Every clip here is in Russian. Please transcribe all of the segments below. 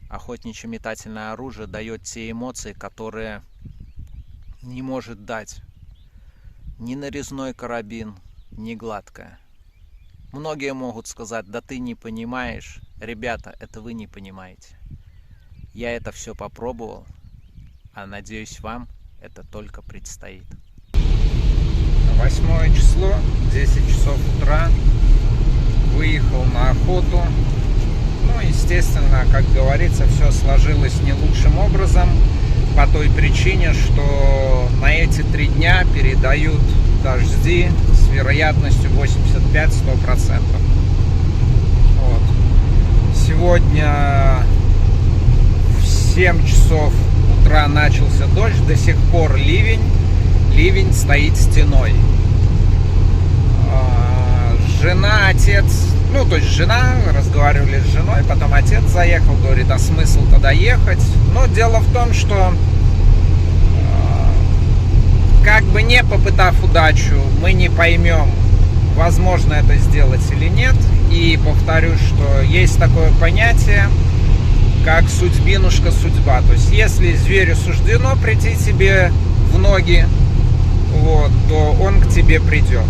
охотничье метательное оружие дает те эмоции, которые не может дать ни нарезной карабин, ни гладкая. Многие могут сказать: да ты не понимаешь. Ребята, это вы не понимаете. Я это все попробовал, а надеюсь, вам это только предстоит. 8 число, 10 часов утра. Выехал на охоту. Ну, естественно, как говорится, все сложилось не лучшим образом. По той причине, что на эти 3 дня передают дожди с вероятностью 85-100%. Вот. Сегодня в 7 часов утра начался дождь, до сих пор ливень. Ливень стоит стеной. Жена, отец, то есть жена, разговаривали с женой, потом отец заехал, говорит: а смысл тогда ехать? Но дело в том, что как бы не попытав удачу, мы не поймем, возможно это сделать или нет. И повторюсь, что есть такое понятие, как судьбинушка, судьба. То есть если зверю суждено прийти тебе в ноги, то он к тебе придет.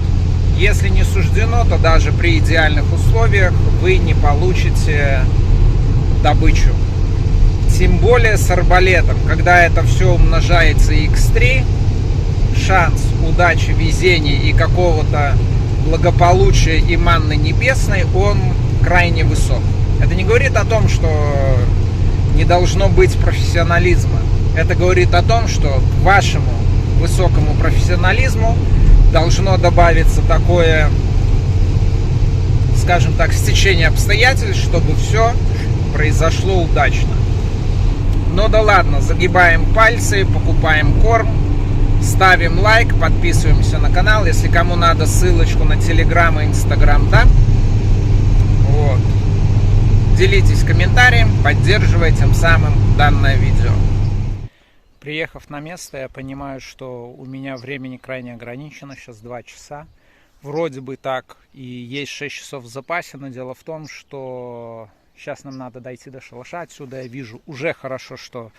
Если не суждено, то даже при идеальных условиях вы не получите добычу. Тем более с арбалетом, когда это все умножается x3, шанс удачи, везения и какого-то благополучия и манны небесной, он крайне высок. Это не говорит о том, что не должно быть профессионализма. Это говорит о том, что к вашему высокому профессионализму должно добавиться такое, скажем так, стечение обстоятельств, чтобы все произошло удачно. Но да ладно, загибаем пальцы, покупаем корм, ставим лайк, подписываемся на канал. Если кому надо, ссылочку на Telegram и Instagram, да? Делитесь комментарием, поддерживайте тем самым данное видео. Приехав на место, я понимаю, что у меня времени крайне ограничено, сейчас 2 часа. Вроде бы так и есть 6 часов в запасе, но дело в том, что сейчас нам надо дойти до шалаша. Отсюда я вижу уже хорошо, что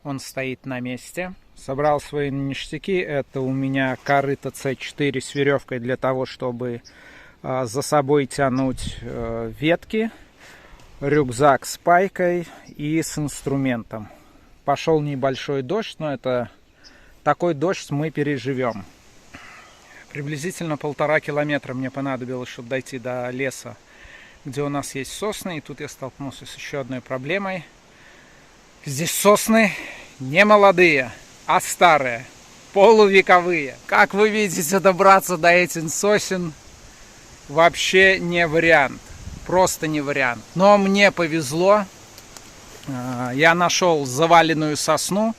он стоит на месте. Собрал свои ништяки. Это у меня корыто C4 с веревкой для того, чтобы за собой тянуть ветки. Рюкзак с пайкой и с инструментом. Пошел небольшой дождь, но это такой дождь мы переживем. Приблизительно 1,5 километра мне понадобилось, чтобы дойти до леса, где у нас есть сосны. И тут я столкнулся с еще одной проблемой. Здесь сосны не молодые, а старые, полувековые. Как вы видите, добраться до этих сосен вообще не вариант. Просто не вариант. Но мне повезло. Я нашел заваленную сосну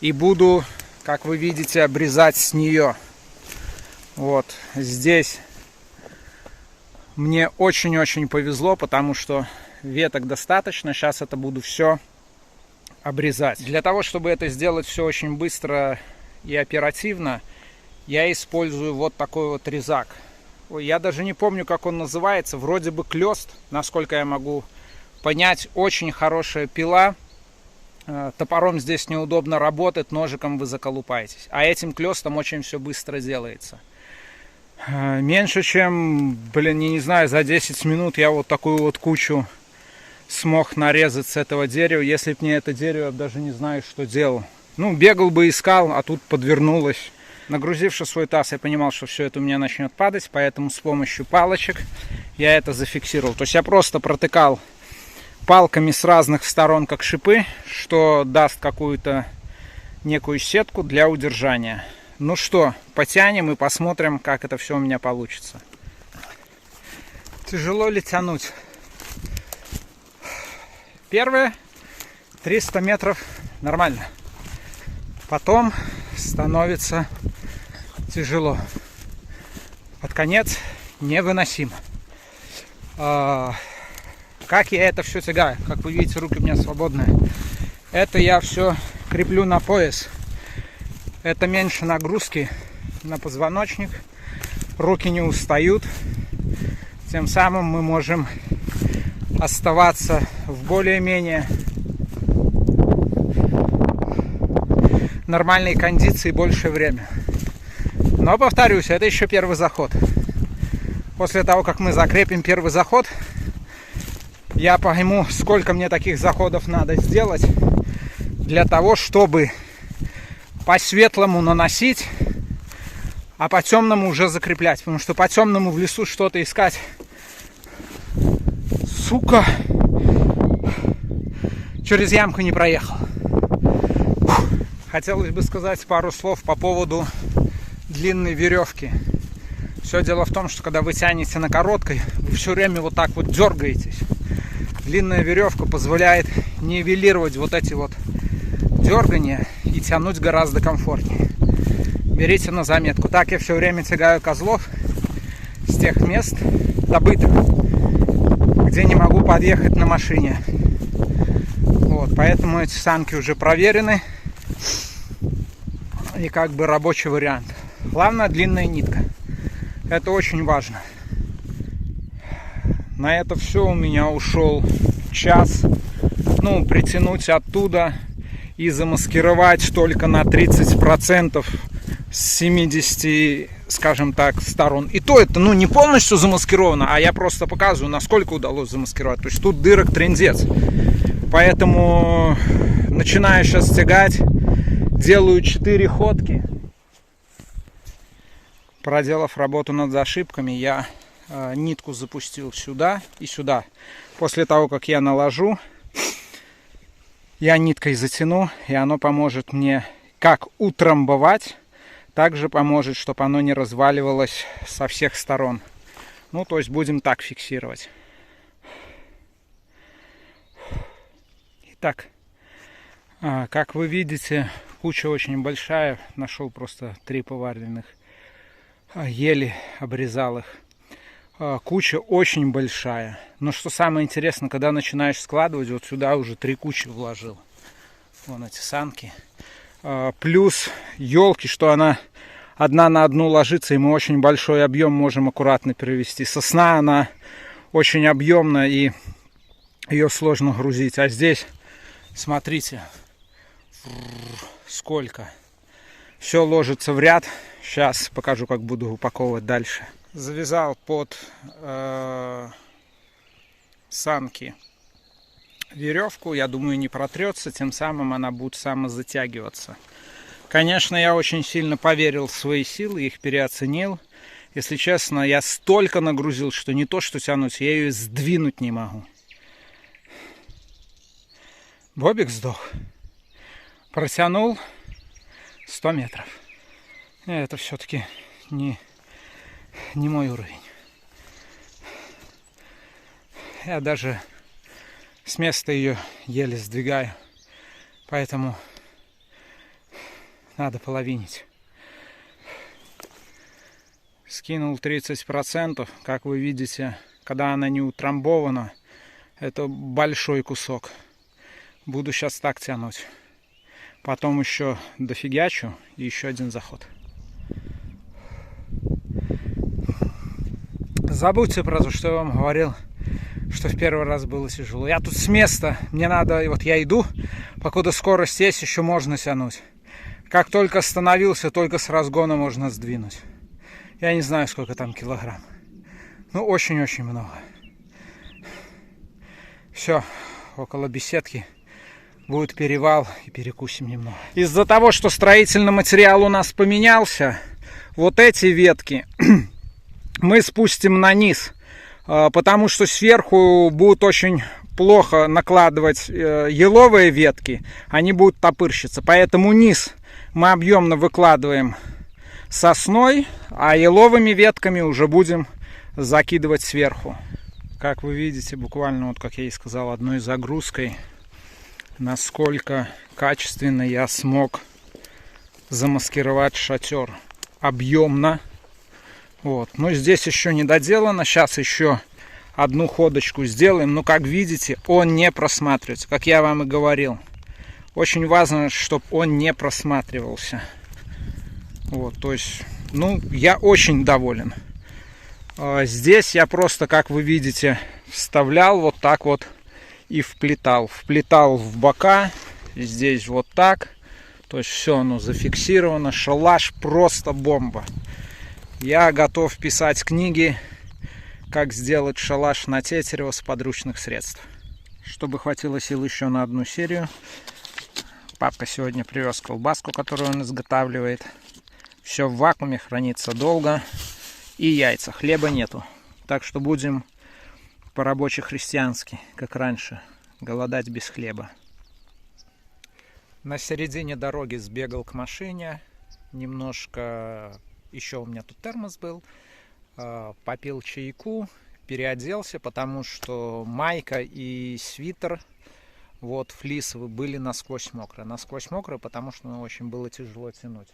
и буду, как вы видите, обрезать с нее. Вот здесь мне очень-очень повезло, потому что веток достаточно. Сейчас это буду все обрезать. Для того, чтобы это сделать все очень быстро и оперативно, я использую вот такой вот резак. Я даже не помню, как он называется. Вроде бы клёст, насколько я могу понять. Очень хорошая пила. Топором здесь неудобно работать, ножиком вы заколупаетесь. А этим клёстом очень все быстро делается. Меньше чем, я не знаю, за 10 минут я вот такую вот кучу смог нарезать с этого дерева. Если бы не это дерево, я даже не знаю, что делал. Бегал бы, искал, а тут подвернулось. Нагрузивши свой таз, я понимал, что все это у меня начнет падать, поэтому с помощью палочек я это зафиксировал. То есть я просто протыкал палками с разных сторон, как шипы, что даст какую-то некую сетку для удержания. Ну что, потянем и посмотрим, как это все у меня получится. Тяжело ли тянуть? Первые 300 метров нормально. Потом становится тяжело. Под конец невыносимо. Как я это все тягаю? Как вы видите, руки у меня свободные. Это я все креплю на пояс. Это меньше нагрузки на позвоночник. Руки не устают. Тем самым мы можем оставаться в более-менее нормальной кондиции большее время. Но, повторюсь, это еще первый заход. После того, как мы закрепим первый заход, я пойму, сколько мне таких заходов надо сделать для того, чтобы по светлому наносить, а по темному уже закреплять. Потому что по темному в лесу что-то искать, сука, через ямку не проехал. Хотелось бы сказать пару слов по поводу длинной веревки. Все дело в том, что когда вы тянете на короткой, вы все время вот так вот дергаетесь. Длинная веревка позволяет нивелировать вот эти вот дергания и тянуть гораздо комфортнее. Берите на заметку. Так я все время тягаю козлов с тех мест добытых, где не могу подъехать на машине. Вот, поэтому эти санки уже проверены и как бы рабочий вариант. Главное, длинная нитка. Это очень важно. На это все у меня ушел час. Ну, притянуть оттуда и замаскировать только на 30% с 70, скажем так, сторон. И то это, ну, не полностью замаскировано, а я просто показываю, насколько удалось замаскировать. То есть тут дырок трындец. Поэтому начинаю сейчас тягать. Делаю 4 ходки. Проделав работу над зашибками, я нитку запустил сюда и сюда. После того, как я наложу, я ниткой затяну, и оно поможет мне как утрамбовать, также поможет, чтобы оно не разваливалось со всех сторон. Ну, то есть будем так фиксировать. Итак, как вы видите, куча очень большая. Нашел просто 3 поваленных ели, обрезал их. Куча очень большая. Но что самое интересное, когда начинаешь складывать, вот сюда уже 3 кучи вложил. Вон эти санки. Плюс елки, что она одна на одну ложится, и мы очень большой объем можем аккуратно перевести. Сосна, она очень объемна, и ее сложно грузить. А здесь, смотрите, сколько. Все ложится в ряд. Сейчас покажу, как буду упаковывать дальше. Завязал под санки веревку. Я думаю, не протрется. Тем самым она будет самозатягиваться. Конечно, я очень сильно поверил в свои силы, их переоценил. Если честно, я столько нагрузил, что не то что тянуть, я ее сдвинуть не могу. Бобик сдох. Протянул 100 метров. Это все-таки не мой уровень. Я даже с места ее еле сдвигаю. Поэтому надо половинить. Скинул 30%. Как вы видите, когда она не утрамбована, это большой кусок. Буду сейчас так тянуть. Потом еще дофигячу и еще один заход. Забудьте про то, что я вам говорил, что в первый раз было тяжело. Я тут с места, мне надо, вот я иду, покуда скорость есть, еще можно тянуть. Как только остановился, только с разгона можно сдвинуть. Я не знаю, сколько там килограмм. Ну, очень-очень много. Все, около беседки будет перевал и перекусим немного. Из-за того, что строительный материал у нас поменялся, вот эти ветки мы спустим на низ, потому что сверху будут очень плохо накладывать еловые ветки, они будут топырщиться. Поэтому низ мы объемно выкладываем сосной, а еловыми ветками уже будем закидывать сверху. Как вы видите, буквально, вот как я и сказал, одной загрузкой, насколько качественно я смог замаскировать шатер. Объемно. Вот. Но здесь еще не доделано. Сейчас еще одну ходочку сделаем. Но как видите, он не просматривается. Как я вам и говорил. Очень важно, чтобы он не просматривался. Вот, то есть, ну, я очень доволен. Здесь я просто, как вы видите, вставлял вот так вот и вплетал. Вплетал в бока. Здесь вот так. То есть все оно зафиксировано. Шалаш просто бомба. Я готов писать книги, как сделать шалаш на Тетерево с подручных средств. Чтобы хватило сил еще на одну серию, папка сегодня привез колбаску, которую он изготавливает. Все в вакууме, хранится долго. И яйца. Хлеба нету. Так что будем по-рабоче-христиански, как раньше, голодать без хлеба. На середине дороги сбегал к машине. Немножко... Еще у меня тут термос был. Попил чайку, переоделся, потому что майка и свитер, вот, флисовые, были насквозь мокрые. Насквозь мокрые, потому что очень было тяжело тянуть.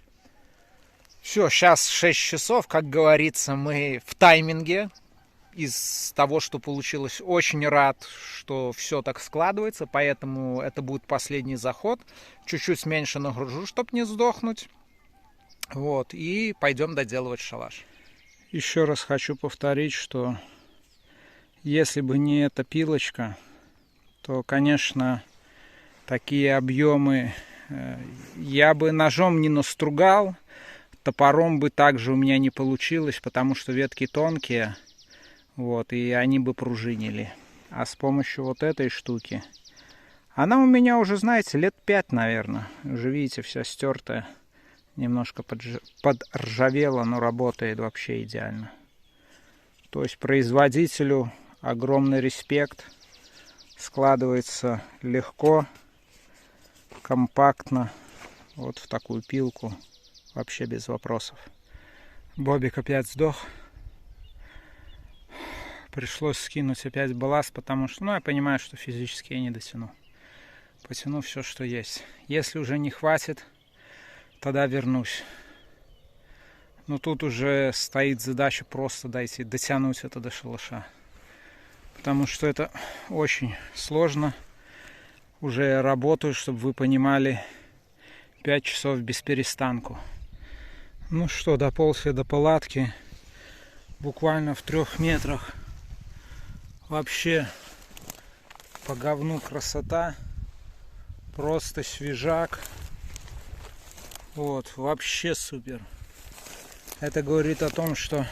Все, сейчас 6 часов, как говорится, мы в тайминге. Из того, что получилось, очень рад, что все так складывается, поэтому это будет последний заход. Чуть-чуть меньше нагружу, чтобы не сдохнуть. Вот, и пойдем доделывать шалаш. Еще раз хочу повторить, что если бы не эта пилочка, то, конечно, такие объемы я бы ножом не настругал, топором бы также у меня не получилось, потому что ветки тонкие, вот, и они бы пружинили. А с помощью вот этой штуки, она у меня уже, знаете, лет 5, наверное, уже, видите, вся стертая. Немножко подржавело, но работает вообще идеально. То есть производителю огромный респект. Складывается легко, компактно. Вот в такую пилку. Вообще без вопросов. Бобик опять сдох. Пришлось скинуть опять балласт, потому что, я понимаю, что физически я не дотяну. Потяну все, что есть. Если уже не хватит, тогда вернусь. Но тут уже стоит задача просто дотянуть это до шалаша. Потому что это очень сложно. Уже я работаю, чтобы вы понимали, 5 часов без перестанку. Ну что, дополз я до палатки. Буквально в 3 метрах. Вообще по говну красота. Просто свежак. Вот, вообще супер. Это говорит о том, что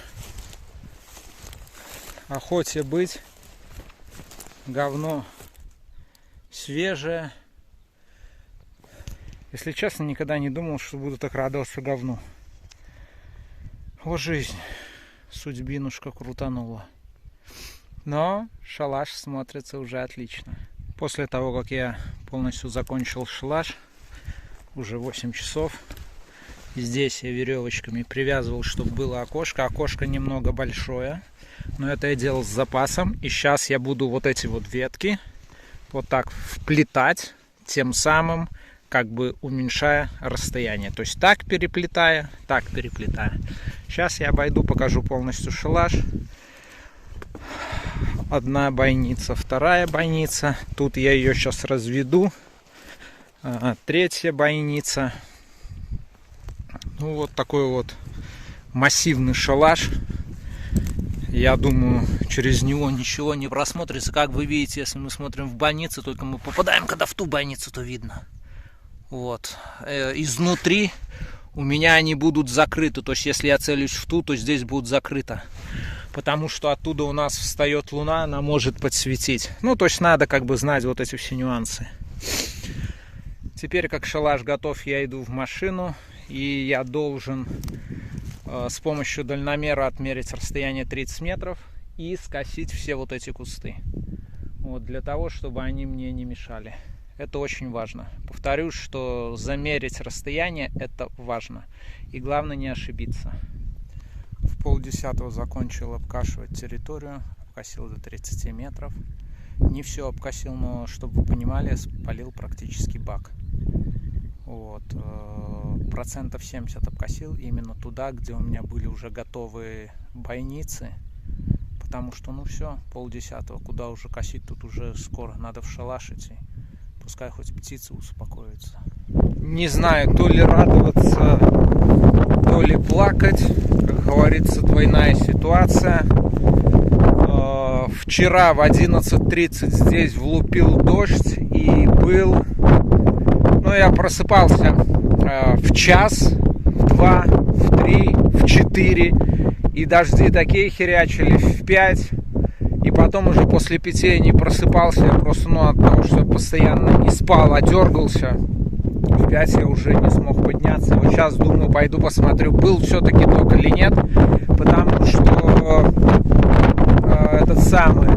охоте быть, говно свежее. Если честно, никогда не думал, что буду так радоваться говну. Вот жизнь, судьбинушка крутанула. Но шалаш смотрится уже отлично. После того, как я полностью закончил шалаш, уже 8 часов. Здесь я веревочками привязывал, чтобы было окошко. Окошко немного большое, но это я делал с запасом. И сейчас я буду вот эти вот ветки вот так вплетать, тем самым как бы уменьшая расстояние. То есть так переплетая, так переплетая. Сейчас я обойду, покажу полностью шалаш. Одна бойница, вторая бойница. Тут я ее сейчас разведу. Третья бойница. Ну вот такой вот массивный шалаш. Я думаю, через него ничего не просмотрится. Как вы видите, если мы смотрим в бойницу, только мы попадаем, когда в ту бойницу, то видно. Вот. Изнутри у меня они будут закрыты. То есть если я целюсь в ту, то здесь будут закрыто. Потому что оттуда у нас встает луна, она может подсветить. Ну, то есть надо как бы знать вот эти все нюансы. Теперь, как шалаш готов, я иду в машину. И я должен с помощью дальномера отмерить расстояние 30 метров и скосить все вот эти кусты. Вот, для того, чтобы они мне не мешали. Это очень важно. Повторюсь, что замерить расстояние – это важно. И главное не ошибиться. В 9:30 закончил обкашивать территорию. Обкосил до 30 метров. Не все обкосил, но, чтобы вы понимали, спалил практически бак. Вот, процентов 70 обкосил именно туда, где у меня были уже готовые бойницы. Потому что, ну все, 9:30, куда уже косить, тут уже скоро надо в шалаш идти. Пускай хоть птицы успокоятся. Не знаю, то ли радоваться, то ли плакать. Как говорится, двойная ситуация. Вчера в 11:30 здесь влупил дождь и был... Ну, я просыпался в час, в 2, в 3, в 4. И дожди такие херячили в 5. И потом уже после 5 я не просыпался. Я просто, от того, что я постоянно не спал, а дергался. В 5 я уже не смог подняться. Вот сейчас думаю, пойду посмотрю, был все-таки ток или нет. Потому что этот самый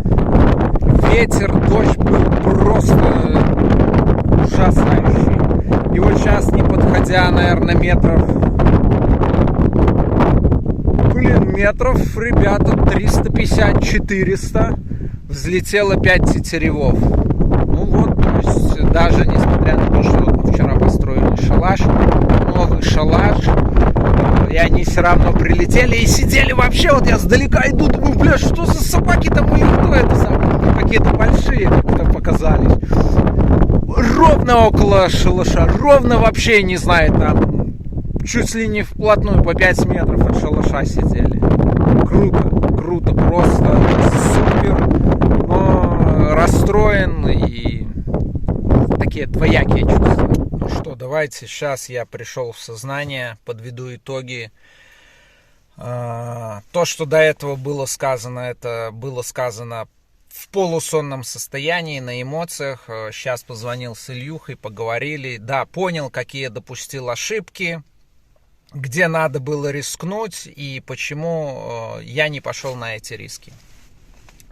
ветер, дождь был просто ужасающий. И вот сейчас, не подходя, наверное, метров, ребята, 350-400, взлетело 5 тетеревов. Ну вот, то есть, даже несмотря на то, что вот мы вчера построили шалаш, новый шалаш, и они все равно прилетели и сидели вообще, вот я сдалека иду, думаю, бля, что за собаки там, и кто это сам, какие-то большие, как-то показались. Ровно около шалаша, ровно вообще, не знаю, там, чуть ли не вплотную, по 5 метров от шалаша сидели. Круто, просто супер, но расстроен и такие двоякие чувства. Ну что, давайте, сейчас я пришел в сознание, подведу итоги. То, что до этого было сказано, это было сказано в полусонном состоянии, на эмоциях. Сейчас позвонил с Ильюхой, поговорили. Да, понял, какие допустил ошибки, где надо было рискнуть и почему я не пошел на эти риски.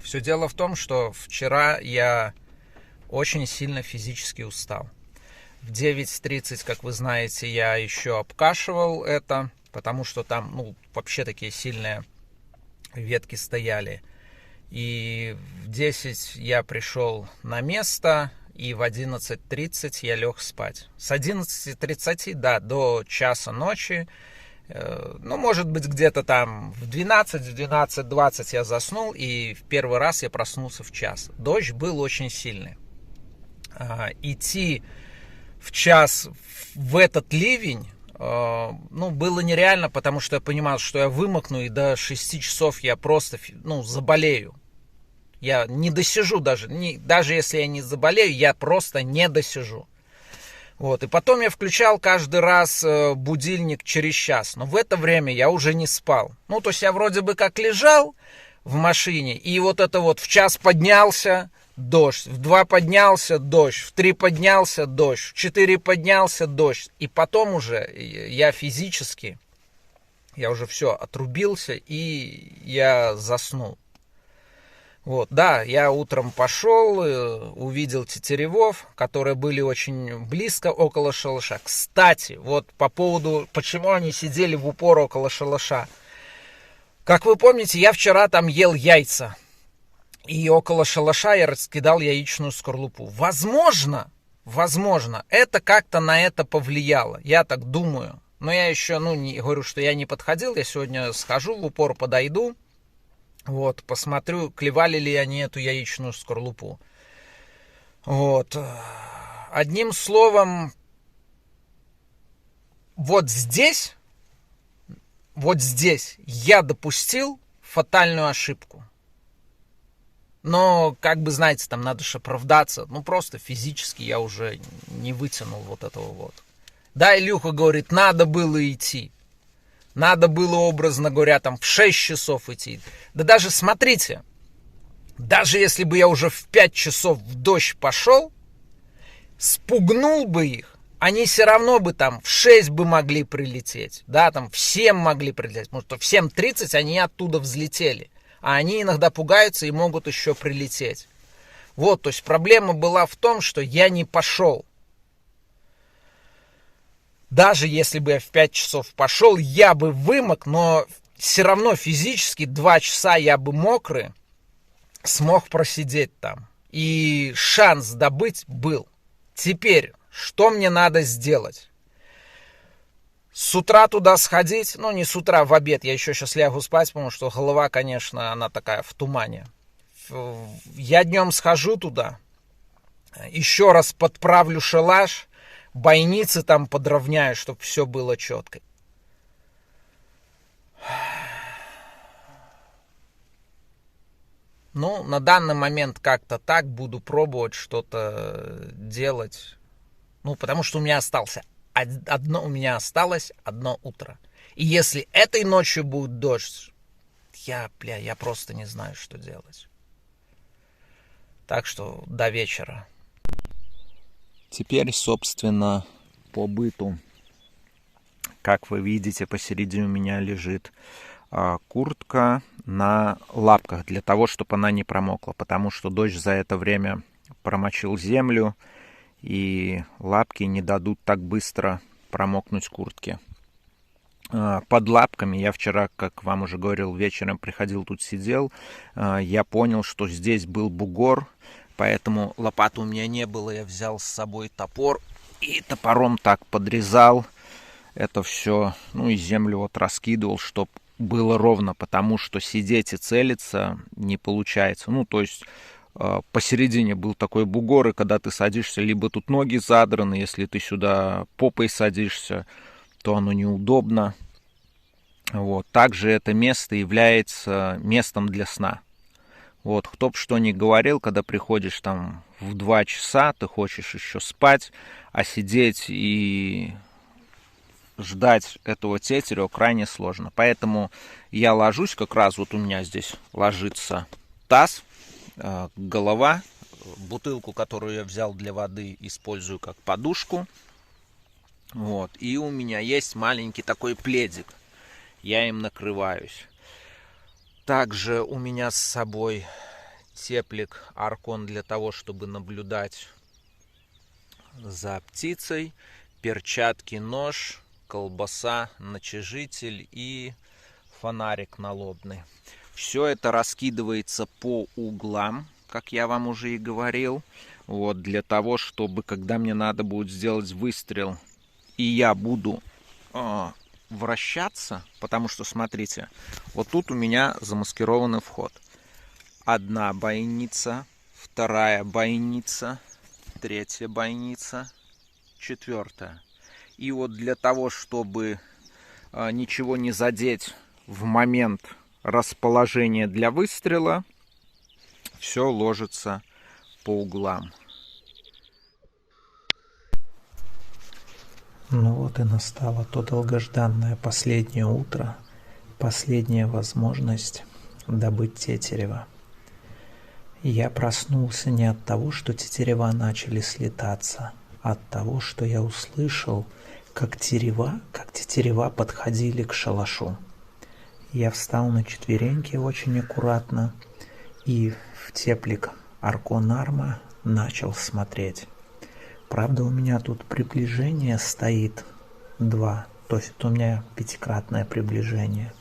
Все дело в том, что вчера я очень сильно физически устал. В 9:30, как вы знаете, я еще обкашивал это, потому что там, вообще такие сильные ветки стояли. И в 10 я пришел на место, и в 11:30 я лег спать. С 11:30, до часа ночи, может быть, где-то там в 12:20 я заснул, и в первый раз я проснулся в час. Дождь был очень сильный. Идти в час в этот ливень, было нереально, потому что я понимал, что я вымокну, и до 6 часов я просто, заболею. Я не досижу даже если я не заболею, я просто не досижу. Вот, и потом я включал каждый раз будильник через час, но в это время я уже не спал. То есть я вроде бы как лежал в машине, и вот это вот в час поднялся, дождь, в 2 поднялся, дождь, в 3 поднялся, дождь, в 4 поднялся, дождь. И потом уже я физически, я уже все отрубился, и я заснул. Вот, да, я утром пошел, увидел тетеревов, которые были очень близко около шалаша. Кстати, вот по поводу, почему они сидели в упор около шалаша. Как вы помните, я вчера там ел яйца. И около шалаша я раскидал яичную скорлупу. Возможно, это как-то на это повлияло. Я так думаю. Но я еще, не говорю, что я не подходил. Я сегодня схожу в упор, подойду. Вот, посмотрю, клевали ли они эту яичную скорлупу. Вот. Одним словом, вот здесь я допустил фатальную ошибку. Но, знаете, там надо же оправдаться. Просто физически я уже не вытянул вот этого вот. Да, Илюха говорит, надо было идти. Надо было, образно говоря, там в 6 часов идти. Да даже, смотрите, даже если бы я уже в 5 часов в дождь пошел, спугнул бы их, они все равно бы там в 6 бы могли прилететь. Да, там в 7 могли прилететь. Потому что в 7:30 они оттуда взлетели. А они иногда пугаются и могут еще прилететь. Вот, то есть проблема была в том, что я не пошел. Даже если бы я в 5 часов пошел, я бы вымок, но все равно физически 2 часа я бы мокрый смог просидеть там. И шанс добыть был. Теперь, что мне надо сделать? С утра туда сходить, не с утра, в обед, я еще сейчас лягу спать, потому что голова, конечно, она такая в тумане. Я днем схожу туда, еще раз подправлю шалаш, бойницы там подровняю, чтобы все было четко. На данный момент как-то так буду пробовать что-то делать. Потому что у меня остался одно у меня осталось одно утро. И если этой ночью будет дождь, я просто не знаю, что делать. Так что до вечера. Теперь, собственно, по быту. Как вы видите, посередине у меня лежит куртка на лапках, для того, чтобы она не промокла, потому что дождь за это время промочил землю, и лапки не дадут так быстро промокнуть куртке. Под лапками я вчера, как вам уже говорил, вечером приходил, тут сидел, я понял, что здесь был бугор, поэтому лопаты у меня не было, я взял с собой топор и топором так подрезал это все, ну и землю вот раскидывал, чтобы было ровно, потому что сидеть и целиться не получается. Ну, то есть посередине был такой бугор, и когда ты садишься, либо тут ноги задраны, если ты сюда попой садишься, то оно неудобно. Вот. Также это место является местом для сна. Вот. Кто бы что ни говорил, когда приходишь там в 2 часа, ты хочешь еще спать, а сидеть и ждать этого тетерева крайне сложно. Поэтому я ложусь, как раз вот у меня здесь ложится таз, голова, бутылку, которую я взял для воды, использую как подушку. Вот. И у меня есть маленький такой пледик. Я им накрываюсь. Также у меня с собой теплик Аркон для того, чтобы наблюдать за птицей, перчатки, нож, колбаса, начижитель и фонарик налобный. Все это раскидывается по углам, как я вам уже и говорил. Вот, для того, чтобы, когда мне надо будет сделать выстрел, и я буду вращаться, потому что, смотрите, вот тут у меня замаскированный вход. Одна бойница, вторая бойница, третья бойница, четвертая. И вот для того, чтобы ничего не задеть в момент расположения для выстрела, все ложится по углам. Ну вот и настало то долгожданное последнее утро, последняя возможность добыть тетерева. Я проснулся не от того, что тетерева начали слетаться, а от того, что я услышал, как тетерева подходили к шалашу. Я встал на четвереньки очень аккуратно и в теплик Аркон Арма начал смотреть. Правда, у меня тут приближение стоит 2, то есть у меня 5-кратное приближение.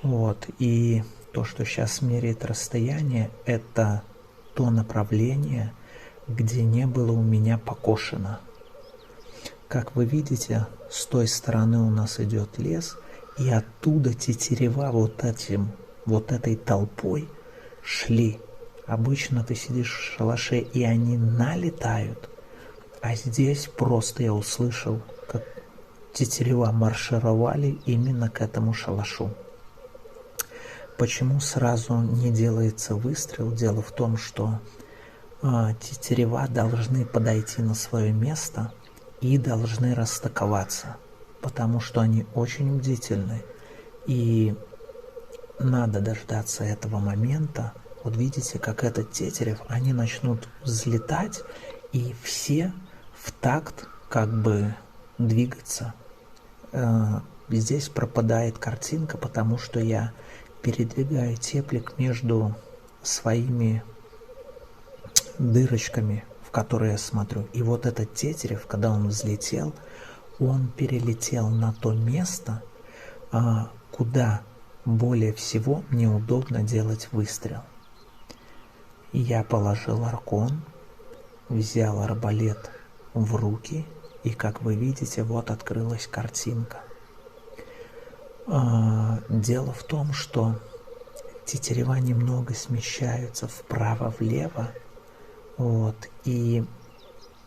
Вот, и то, что сейчас меряет расстояние, это то направление, где не было у меня покошено. Как вы видите, с той стороны у нас идет лес, и оттуда тетерева вот этой толпой шли. Обычно ты сидишь в шалаше, и они налетают. А здесь просто я услышал, как тетерева маршировали именно к этому шалашу. Почему сразу не делается выстрел? Дело в том, что тетерева должны подойти на свое место и должны расстыковаться, потому что они очень бдительны. И надо дождаться этого момента. Вот видите, как этот тетерев, они начнут взлетать, и все в такт как бы двигаться. Здесь пропадает картинка, потому что я передвигаю теплик между своими дырочками, в которые я смотрю. И вот этот тетерев, когда он взлетел, он перелетел на то место, куда более всего мне удобно делать выстрел. Я положил аркон, взял арбалет в руки, и, как вы видите, вот открылась картинка. Дело в том, что тетерева немного смещаются вправо-влево, вот, и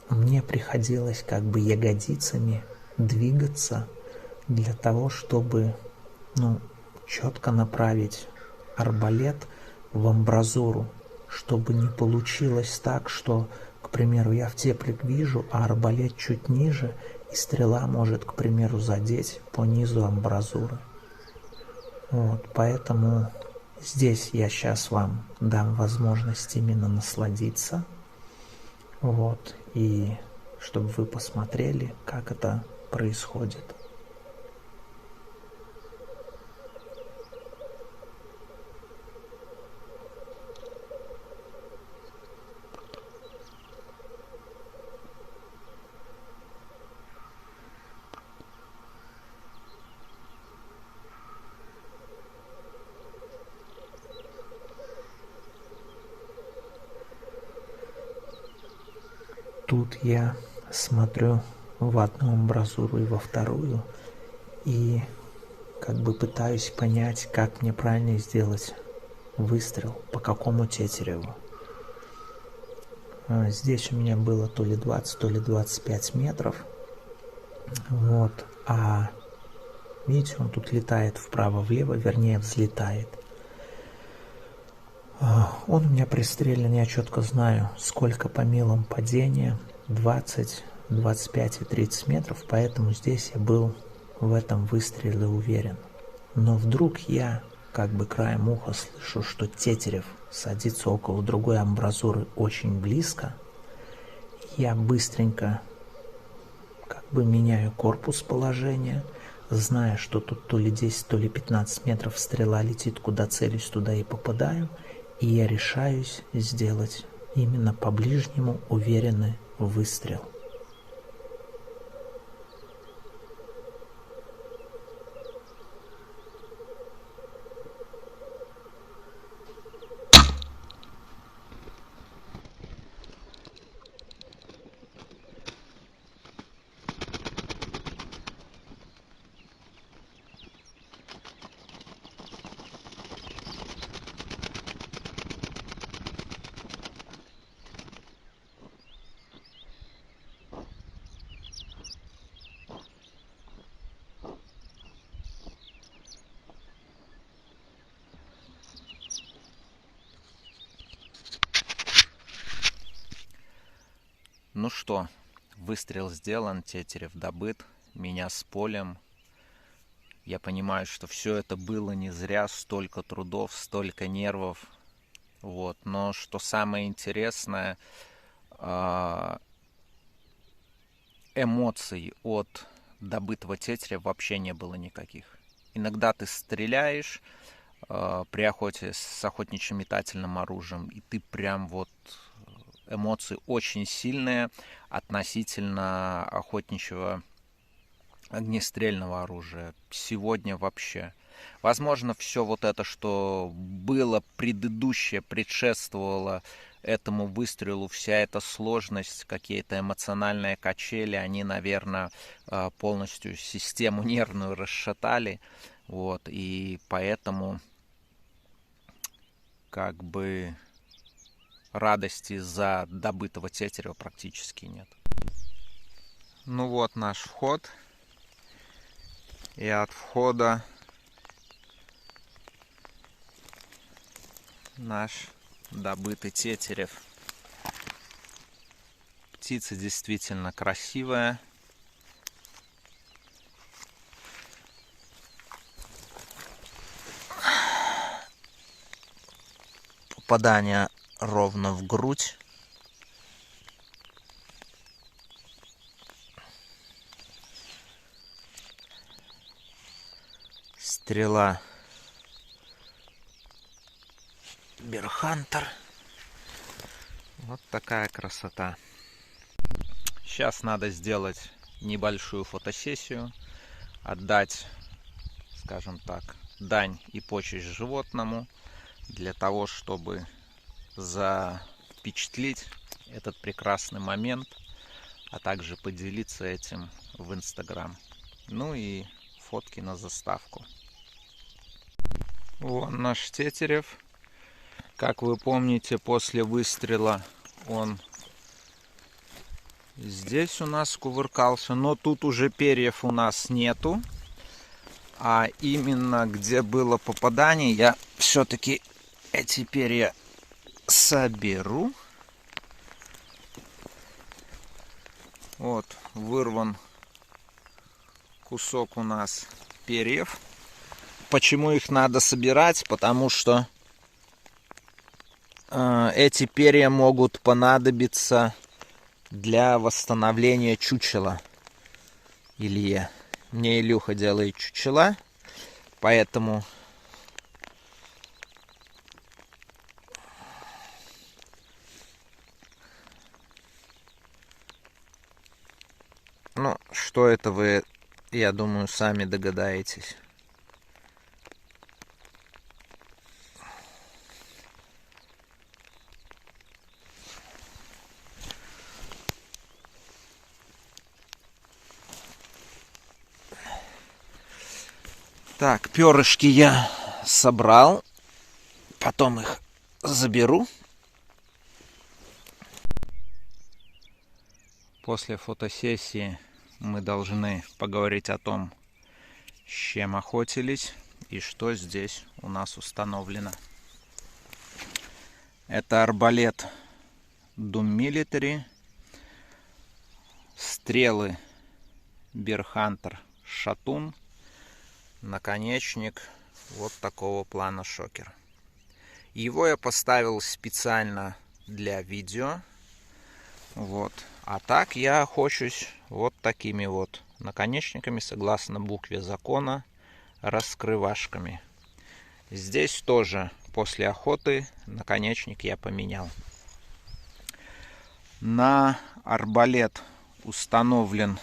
мне приходилось как бы ягодицами двигаться для того, чтобы, четко направить арбалет в амбразуру, чтобы не получилось так, что, к примеру, я в теплик вижу, а арбалет чуть ниже, и стрела может, к примеру, задеть по низу амбразуры. Вот, поэтому здесь я сейчас вам дам возможность именно насладиться. Вот, и чтобы вы посмотрели, как это происходит. Тут я смотрю в одну амбразуру и во вторую, и как бы пытаюсь понять, как мне правильно сделать выстрел, по какому тетереву. Здесь у меня было то ли 20, то ли 25 метров. Вот. А видите, он тут летает вправо-влево, вернее взлетает. Он у меня пристрелен, я четко знаю, сколько по милам падения, 20, 25 и 30 метров, поэтому здесь я был в этом выстреле уверен. Но вдруг я, как бы краем уха, слышу, что тетерев садится около другой амбразуры очень близко. Я быстренько как бы меняю корпус положения, зная, что тут то ли 10, то ли 15 метров стрела летит, куда целюсь, туда и попадаю. И я решаюсь сделать именно по ближнему уверенный выстрел. Ну что, выстрел сделан, тетерев добыт, меня с полем. Я понимаю, что все это было не зря, столько трудов, столько нервов. Вот. Но что самое интересное, эмоций от добытого тетеря вообще не было никаких. Иногда ты стреляешь при охоте с охотничьим метательным оружием, и ты прям вот... Эмоции очень сильные относительно охотничьего огнестрельного оружия. Сегодня вообще. Возможно, все вот это, что было предыдущее, предшествовало этому выстрелу, вся эта сложность, какие-то эмоциональные качели, они, наверное, полностью систему нервную расшатали. Вот, и поэтому как бы... радости за добытого тетерева практически нет. Ну вот наш вход. И от входа наш добытый тетерев. Птица действительно красивая. Попадание ровно в грудь. Стрела Берхантер. Вот такая красота. Сейчас надо сделать небольшую фотосессию, отдать, скажем так, дань и почесть животному, для того, чтобы запечатлеть этот прекрасный момент, а также поделиться этим в Инстаграм. Ну и фотки на заставку. Вон наш тетерев. Как вы помните, после выстрела он здесь у нас кувыркался, но тут уже перьев у нас нету. А именно где было попадание, я все-таки эти перья соберу. Вот, вырван кусок у нас перьев. Почему их надо собирать? Потому что эти перья могут понадобиться для восстановления чучела Илье. Мне Илюха делает чучела, поэтому ну, что это вы, я думаю, сами догадаетесь. Так, перышки я собрал, потом их заберу. После фотосессии мы должны поговорить о том, с чем охотились и что здесь у нас установлено. Это арбалет Doom Military, стрелы Bear Hunter Шатун, наконечник вот такого плана шокер. Его я поставил специально для видео. Вот. А так я охочусь вот такими вот наконечниками, согласно букве закона, раскрывашками. Здесь тоже после охоты наконечник я поменял. На арбалет установлен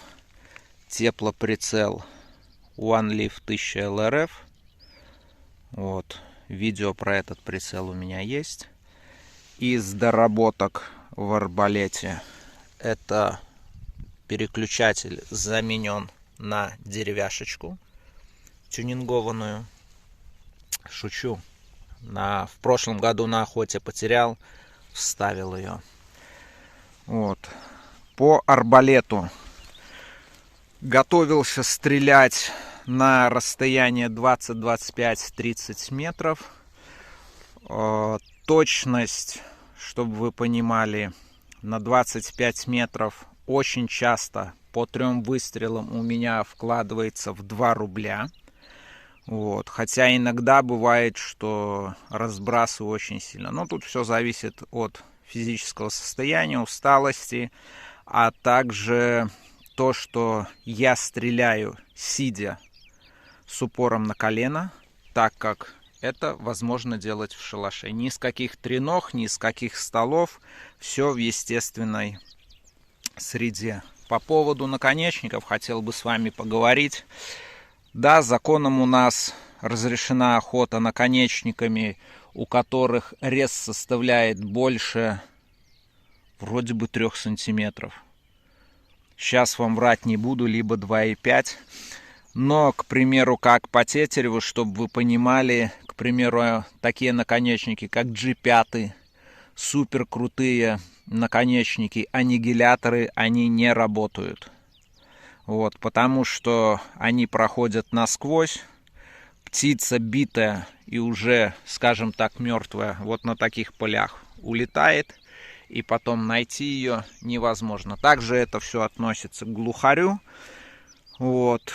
теплоприцел OneLeaf 1000 LRF. Вот. Видео про этот прицел у меня есть. Из доработок в арбалете это переключатель заменен на деревяшечку тюнингованную. Шучу. В прошлом году на охоте потерял, вставил ее. Вот. По арбалету готовился стрелять на расстояние 20, 25, 30 метров. Точность, чтобы вы понимали, на 25 метров очень часто по 3 выстрелам у меня вкладывается в 2 рубля. Вот. Хотя иногда бывает, что разбрасываю очень сильно. Но тут все зависит от физического состояния, усталости, а также то, что я стреляю сидя с упором на колено, так как это возможно делать в шалаше. Ни с каких треног, ни с каких столов, все в естественной среде. По поводу наконечников хотел бы с вами поговорить. Да, законом у нас разрешена охота наконечниками, у которых рез составляет больше вроде бы 3 сантиметров. Сейчас вам врать не буду, либо 2,5. Но, к примеру, как по тетереву, чтобы вы понимали, к примеру, такие наконечники, как G5, супер крутые наконечники, аннигиляторы, они не работают. Вот, потому что они проходят насквозь. Птица битая и уже, скажем так, мертвая, вот на таких полях улетает. И потом найти ее невозможно. Также это все относится к глухарю. Вот.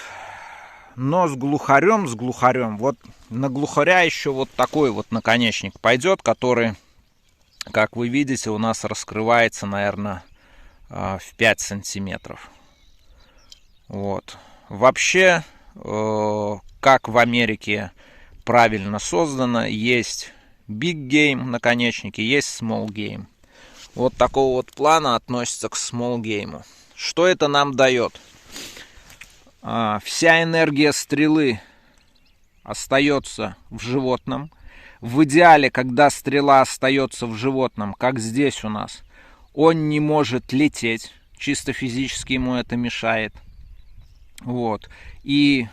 Но с глухарем, вот на глухаря еще вот такой вот наконечник пойдет, который, как вы видите, у нас раскрывается, наверное, в 5 сантиметров. Вот. Вообще, как в Америке правильно создано, есть big game наконечники, есть small game. Вот такого вот плана относится к small game. Что это нам дает? Вся энергия стрелы остается в животном. В идеале, когда стрела остается в животном, как здесь у нас, он не может лететь. Чисто физически ему это мешает. Вот. И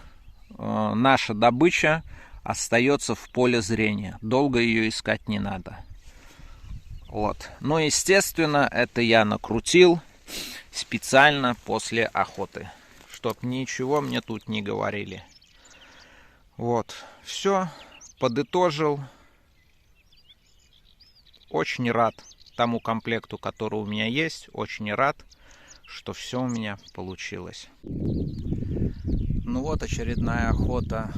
наша добыча остается в поле зрения. Долго ее искать не надо. Вот. Но, естественно, это я накрутил специально после охоты, чтоб ничего мне тут не говорили. Вот. Все. Подытожил. Очень рад тому комплекту, который у меня есть. Очень рад, что все у меня получилось. Ну вот, очередная охота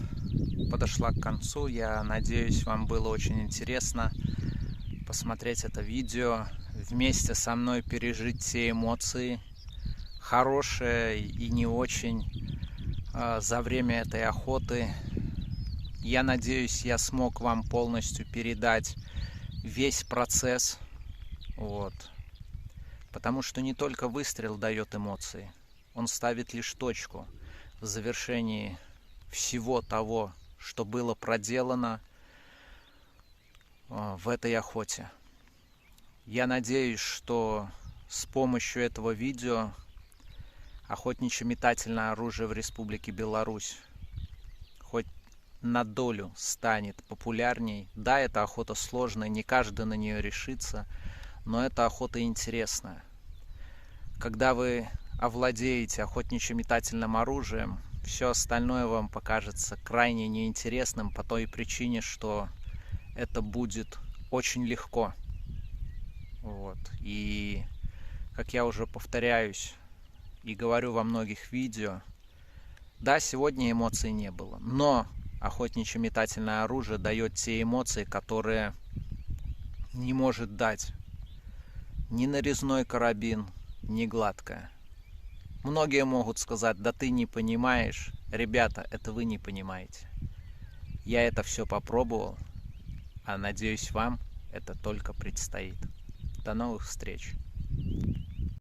подошла к концу. Я надеюсь, вам было очень интересно посмотреть это видео, вместе со мной пережить те эмоции, хорошие и не очень, за время этой охоты. Я надеюсь, я смог вам полностью передать весь процесс. Вот. Потому что не только выстрел дает эмоции, он ставит лишь точку в завершении всего того, что было проделано в этой охоте. Я надеюсь, что с помощью этого видео охотничье-метательное оружие в Республике Беларусь хоть на долю станет популярней. Да, эта охота сложная, не каждый на нее решится, но эта охота интересная. Когда вы овладеете охотничьо-метательным оружием, все остальное вам покажется крайне неинтересным по той причине, что это будет очень легко. Вот. И, как я уже повторяюсь и говорю во многих видео, да, сегодня эмоций не было, но охотничье-метательное оружие дает те эмоции, которые не может дать ни нарезной карабин, ни гладкая. Многие могут сказать: да ты не понимаешь. Ребята, это вы не понимаете. Я это все попробовал, а надеюсь, вам это только предстоит. До новых встреч!